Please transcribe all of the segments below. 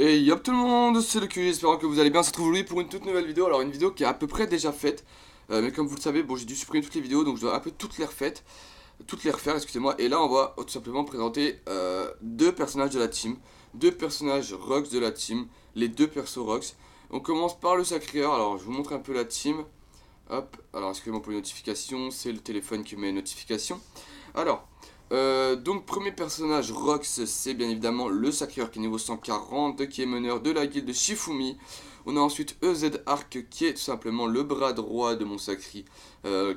Et yop tout le monde, c'est le QG, j'espère que vous allez bien. On se retrouve aujourd'hui pour une toute nouvelle vidéo. Alors une vidéo qui est à peu près déjà faite, mais comme vous le savez, bon, j'ai dû supprimer toutes les vidéos, donc je dois un peu toutes les refaire, excusez-moi. Et là on va tout simplement présenter deux personnages de la team, deux personnages Rox de la team, les deux persos Rox. On commence par le Sacreur. Alors je vous montre un peu la team. Hop, alors excusez-moi pour les notifications, c'est le téléphone qui met les notifications. Alors, donc premier personnage Rox, c'est bien évidemment le Sacreur qui est niveau 140, qui est meneur de la guilde Shifumi. On a ensuite EZ Arc qui est tout simplement le bras droit de mon Sacri,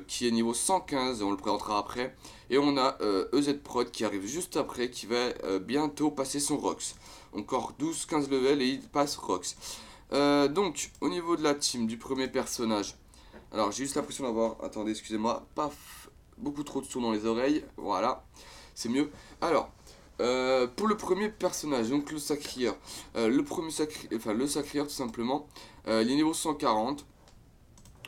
qui est niveau 115, on le présentera après. Et on a EZ Prod qui arrive juste après, qui va bientôt passer son Rox. Encore 12-15 levels et il passe Rox. Donc, au niveau de la team du premier personnage, alors j'ai juste l'impression d'avoir, attendez excusez-moi, paf, beaucoup trop de son dans les oreilles, voilà, c'est mieux. Alors, pour le premier personnage, donc le Sacrieur, le Sacrieur tout simplement, il est niveau 140,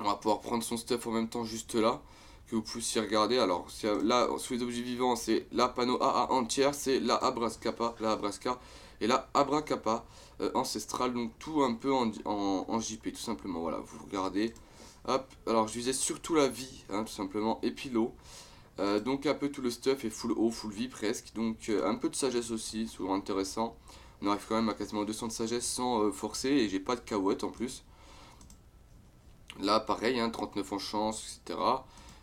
on va pouvoir prendre son stuff en même temps juste là, que vous puissiez regarder. Alors là, sous les objets vivants, c'est la panneau AA entière, c'est la Abrasca et la Abracapa ancestrale, donc tout un peu en JP tout simplement, voilà, vous regardez. Hop, alors je visais surtout la vie, hein, tout simplement, et puis l'eau. Donc un peu tout le stuff est full eau, full vie presque. Donc un peu de sagesse aussi, souvent intéressant. On arrive quand même à quasiment 200 de sagesse sans forcer et j'ai pas de cahuète en plus. Là pareil, hein, 39 en chance, etc.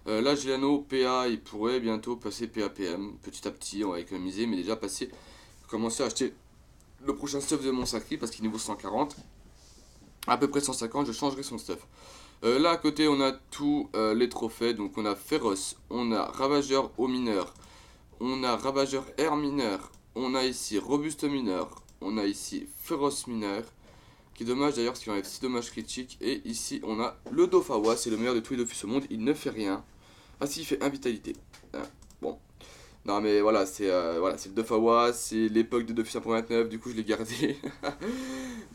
Là Gilano, PA, il pourrait bientôt passer PAPM. Petit à petit, on va économiser, mais déjà commencer à acheter le prochain stuff de mon sacri parce qu'il est niveau 140. À peu près 150, je changerai son stuff. Là à côté on a tous les trophées, donc on a Féroce, on a Ravageur au mineur, on a Ravageur air mineur, on a ici Robuste mineur, on a ici Féroce mineur, qui est dommage d'ailleurs parce qu'il enlève 6 dommages critiques, et ici on a le Dofawa, c'est le meilleur de tous les Dofus au monde, il ne fait rien, ah si il fait 1 vitalité, bon. Non mais voilà, c'est le Dofawa, c'est l'époque de Dofus 1.29, du coup je l'ai gardé.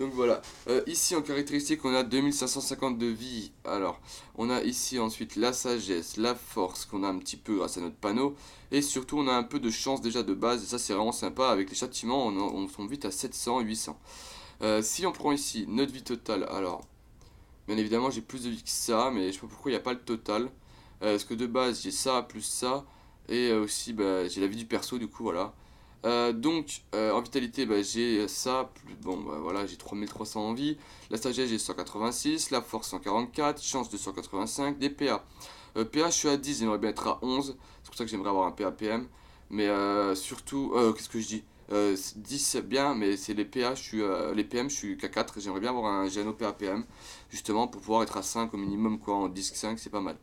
Donc voilà, ici en caractéristique on a 2550 de vie. Alors on a ici ensuite la sagesse, la force qu'on a un petit peu grâce à notre panneau. Et surtout on a un peu de chance déjà de base, et ça c'est vraiment sympa. Avec les châtiments on tombe vite à 700, 800. Si on prend ici notre vie totale, alors bien évidemment j'ai plus de vie que ça, mais je sais pas pourquoi il n'y a pas le total. Parce que de base j'ai ça plus ça, et aussi bah, j'ai la vie du perso du coup voilà. En vitalité, bah, j'ai ça, bon bah, voilà, j'ai 3300 en vie, la sagesse j'ai 186, la force 144, chance 285, des PA. PA je suis à 10, j'aimerais bien être à 11, c'est pour ça que j'aimerais avoir un PA PM, mais surtout, qu'est-ce que je dis 10 c'est bien, mais c'est les PA, les PM je suis qu'à 4, j'aimerais bien avoir un Geno PA PM, justement pour pouvoir être à 5 au minimum quoi, en disque 5 c'est pas mal.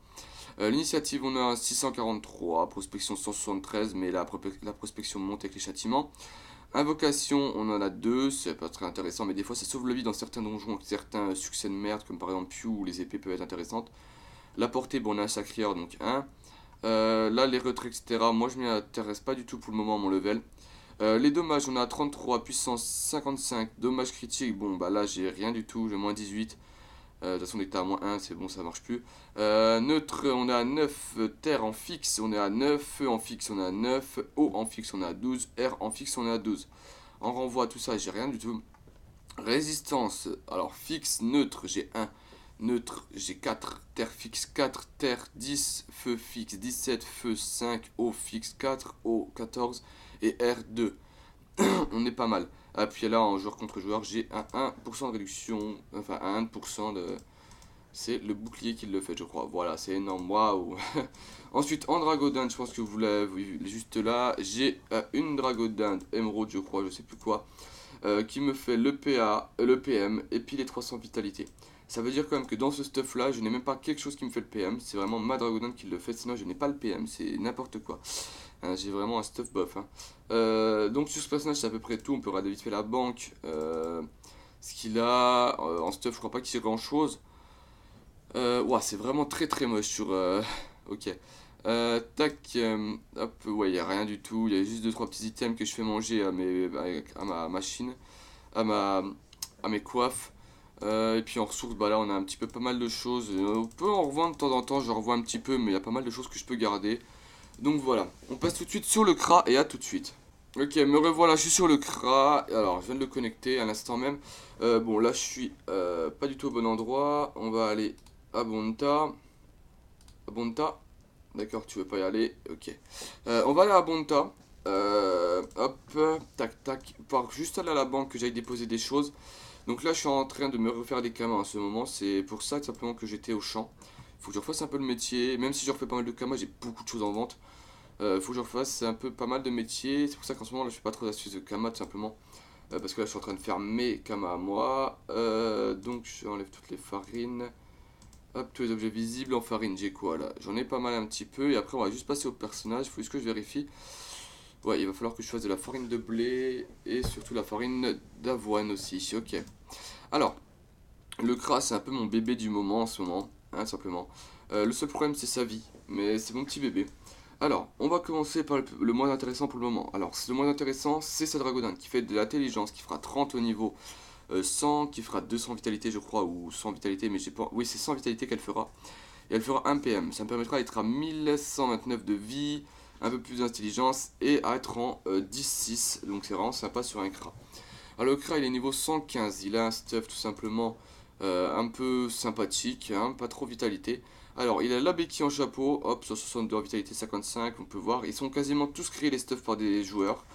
L'initiative, on a 643, prospection 173, mais la prospection monte avec les châtiments. Invocation, on en a 2, c'est pas très intéressant, mais des fois ça sauve la vie dans certains donjons, certains succès de merde, comme par exemple Pew, où les épées peuvent être intéressantes. La portée, bon, on a un Sacrieur, donc 1. Là, les retraits, etc., moi je m'y intéresse pas du tout pour le moment à mon level. Les dommages, on a 33, puissance 55, dommages critiques, bon bah là j'ai rien du tout, j'ai moins 18. De toute façon, dès que t'as à moins 1, c'est bon, ça marche plus. Neutre, on est à 9. Terre en fixe, on est à 9. Feu en fixe, on est à 9. Eau en fixe, on est à 12. Air en fixe, on est à 12. En renvoi, tout ça, j'ai rien du tout. Résistance, alors fixe, neutre, j'ai 1. Neutre, j'ai 4. Terre fixe, 4. Terre 10. Feu fixe, 17. Feu 5. Eau fixe, 4. Eau 14. Et air 2. On est pas mal. Ah, puis là, en joueur contre joueur, j'ai un 1% de réduction, enfin un 1% de... C'est le bouclier qui le fait, je crois. Voilà, c'est énorme, waouh. Ensuite, en Dragodinde, je pense que vous l'avez vu juste là, j'ai une Dragodinde émeraude, je crois, je sais plus quoi, qui me fait le PA, le PM, et puis les 300 vitalité. Ça veut dire quand même que dans ce stuff là, je n'ai même pas quelque chose qui me fait le PM, c'est vraiment ma Dragodinde qui le fait, sinon je n'ai pas le PM, c'est n'importe quoi. J'ai vraiment un stuff buff. Hein. Donc sur ce personnage c'est à peu près tout, on peut regarder vite fait la banque. Ce qu'il a en stuff, je crois pas qu'il y ait grand chose. Ouah, c'est vraiment très très moche sur... ok. Tac, hop, ouais, il n'y a rien du tout. Il y a juste 2-3 petits items que je fais manger à ma machine, à, ma, à mes coiffes. Et puis en ressources, bah là on a un petit peu pas mal de choses. On peut en revendre de temps en temps, je revois un petit peu, mais il y a pas mal de choses que je peux garder. Donc voilà, on passe tout de suite sur le CRA et à tout de suite. Ok, me revoilà, je suis sur le CRA. Alors, je viens de le connecter à l'instant même. Bon, là, je suis pas du tout au bon endroit. On va aller à Bonta. À Bonta. D'accord, tu veux pas y aller. Ok. On va aller à Bonta. Hop, tac, tac. Par juste aller à la banque que j'aille déposer des choses. Donc là, je suis en train de me refaire des kamas en ce moment. C'est pour ça, tout simplement, que j'étais au champ. Faut que je refasse un peu le métier. Même si je refais pas mal de kamas, j'ai beaucoup de choses en vente. Faut que je refasse un peu pas mal de métiers. C'est pour ça qu'en ce moment là je fais pas trop d'astuces de Kama tout simplement. Parce que là je suis en train de faire mes Kama à moi. Donc j'enlève toutes les farines. Hop, tous les objets visibles en farine, j'ai quoi là? J'en ai pas mal un petit peu. Et après on va juste passer au personnage. Faut juste que je vérifie. Ouais, il va falloir que je fasse de la farine de blé. Et surtout la farine d'avoine aussi. Ok. Alors, le CRA c'est un peu mon bébé du moment en ce moment. Hein, simplement. Le seul problème c'est sa vie. Mais c'est mon petit bébé. Alors, on va commencer par le moins intéressant pour le moment. Alors, le moins intéressant, c'est cette dragodine qui fait de l'intelligence, qui fera 30 au niveau 100, qui fera 200 vitalité, je crois, ou 100 vitalité, mais j'ai pas. Oui, c'est 100 vitalité qu'elle fera. Et elle fera 1 PM. Ça me permettra d'être à 1129 de vie, un peu plus d'intelligence, et à être en 10-6. Donc, c'est vraiment sympa sur un CRA. Alors, le CRA, il est niveau 115. Il a un stuff tout simplement un peu sympathique, hein, pas trop vitalité. Alors, il a la béquille en chapeau, hop, 162 en vitalité 55, on peut voir. Ils sont quasiment tous créés les stuffs par des joueurs.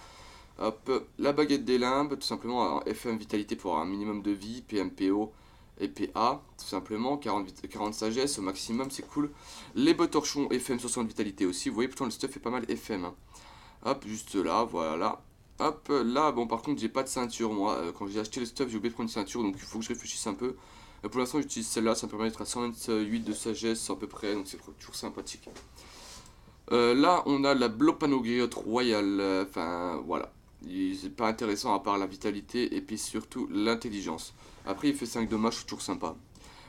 Hop, la baguette des limbes, tout simplement, en FM vitalité pour avoir un minimum de vie, PMPO et PA, tout simplement, 40 sagesse au maximum, c'est cool. Les bottes torchons FM 60 vitalité aussi, vous voyez, pourtant le stuff est pas mal FM. Hein. Hop, juste là, voilà. Hop, là, bon, par contre, j'ai pas de ceinture, moi. Quand j'ai acheté le stuff, j'ai oublié de prendre une ceinture, donc il faut que je réfléchisse un peu. Pour l'instant, j'utilise celle-là, ça me permet d'être à 128 de sagesse à peu près, donc c'est toujours sympathique. Là, on a la Blopanogriote Royale, enfin, voilà. C'est pas intéressant à part la vitalité et puis surtout l'intelligence. Après, il fait 5 dommages, c'est toujours sympa.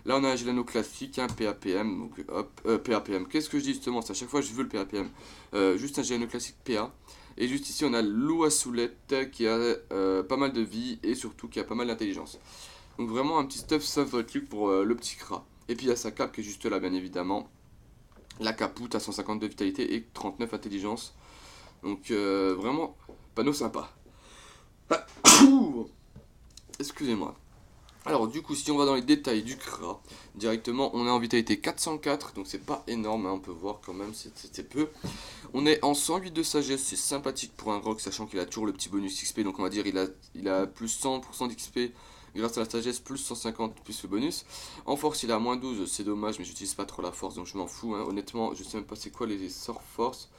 Là, on a un Gélano classique, un PAPM, donc hop, PAPM. Qu'est-ce que je dis justement? C'est à chaque fois je veux le PAPM. Juste un Gélano classique PA. Et juste ici, on a Loua Soulette qui a pas mal de vie et surtout qui a pas mal d'intelligence. Donc vraiment un petit stuff sympathique pour le petit Kra. Et puis il y a sa cape qui est juste là, bien évidemment. La capoute à 152 vitalité et 39 intelligence. Donc vraiment, panneau sympa. Excusez-moi. Alors du coup, si on va dans les détails du CRA, directement, on est en vitalité 404, donc c'est pas énorme, hein, on peut voir quand même, c'est peu. On est en 108 de sagesse, c'est sympathique pour un rock, sachant qu'il a toujours le petit bonus XP, donc on va dire il a plus 100% d'XP grâce à la sagesse, plus 150 plus le bonus. En force, il a moins 12, c'est dommage, mais j'utilise pas trop la force, donc je m'en fous. Hein. Honnêtement, je sais même pas c'est quoi les sorts force.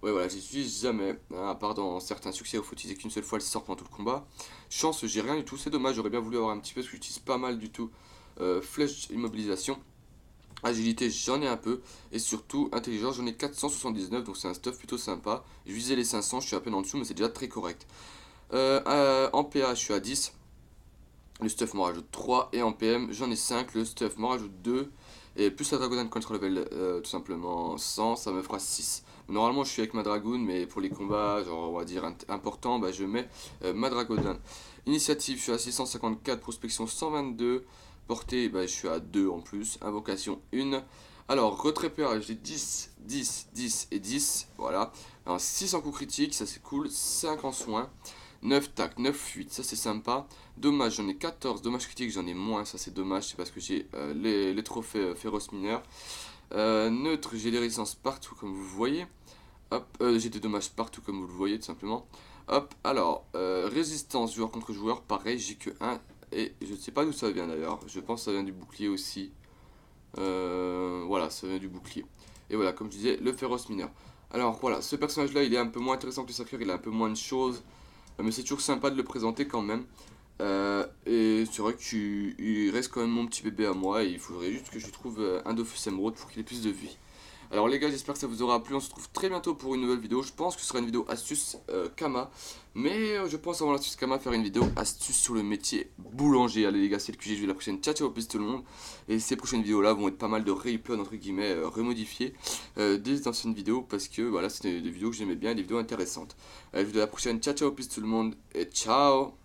Ouais, voilà, j'utilise jamais, hein, à part dans certains succès où il faut utiliser qu'une seule fois le sort pendant tout le combat. Chance, j'ai rien du tout, c'est dommage, j'aurais bien voulu avoir un petit peu parce que j'utilise pas mal du tout. Flèche immobilisation. Agilité, j'en ai un peu. Et surtout, intelligence, j'en ai 479, donc c'est un stuff plutôt sympa. Je visais les 500, je suis à peine en dessous, mais c'est déjà très correct. En PA, je suis à 10. Le stuff m'en rajoute 3. Et en PM, j'en ai 5. Le stuff m'en rajoute 2. Et plus la Dragon Control Level, tout simplement 100, ça me fera 6. Normalement, je suis avec ma Dragoon, mais pour les combats, genre, on va dire importants, bah, je mets ma Dragon. Initiative, je suis à 654. Prospection 122. Portée, bah, je suis à 2 en plus. Invocation 1. Alors, retrait PA, j'ai 10, 10, 10 et 10. Voilà. Alors, 6 en coup critique, ça c'est cool. 5 en soins. 9 tac, 9 fuites, ça c'est sympa. Dommage, j'en ai 14. Dommage critique, j'en ai moins, ça c'est dommage. C'est parce que j'ai les trophées féroce mineur. Neutre, j'ai des résistances partout comme vous voyez. Hop, j'ai des dommages partout comme vous le voyez tout simplement. Hop, alors, résistance joueur contre joueur, pareil, j'ai que 1. Et je ne sais pas d'où ça vient d'ailleurs. Je pense que ça vient du bouclier aussi. Voilà, ça vient du bouclier. Et voilà, comme je disais, le féroce mineur. Alors voilà, ce personnage là il est un peu moins intéressant que le sacré, il a un peu moins de choses. Mais c'est toujours sympa de le présenter quand même. Et c'est vrai qu'il reste quand même mon petit bébé à moi. Et il faudrait juste que je trouve un Dofus Emerald pour qu'il ait plus de vie. Alors les gars, j'espère que ça vous aura plu. On se retrouve très bientôt pour une nouvelle vidéo. Je pense que ce sera une vidéo astuce Kama. Mais je pense avant l'astuce Kama faire une vidéo astuce sur le métier boulanger. Allez les gars, c'est le QG. Je vais la prochaine. Ciao ciao, peace tout le monde. Et ces prochaines vidéos là vont être pas mal de replay entre guillemets remodifiées des anciennes vidéos. Parce que voilà, c'était des vidéos que j'aimais bien, des vidéos intéressantes. Je vous dis à la prochaine. Ciao ciao, peace tout le monde. Et ciao.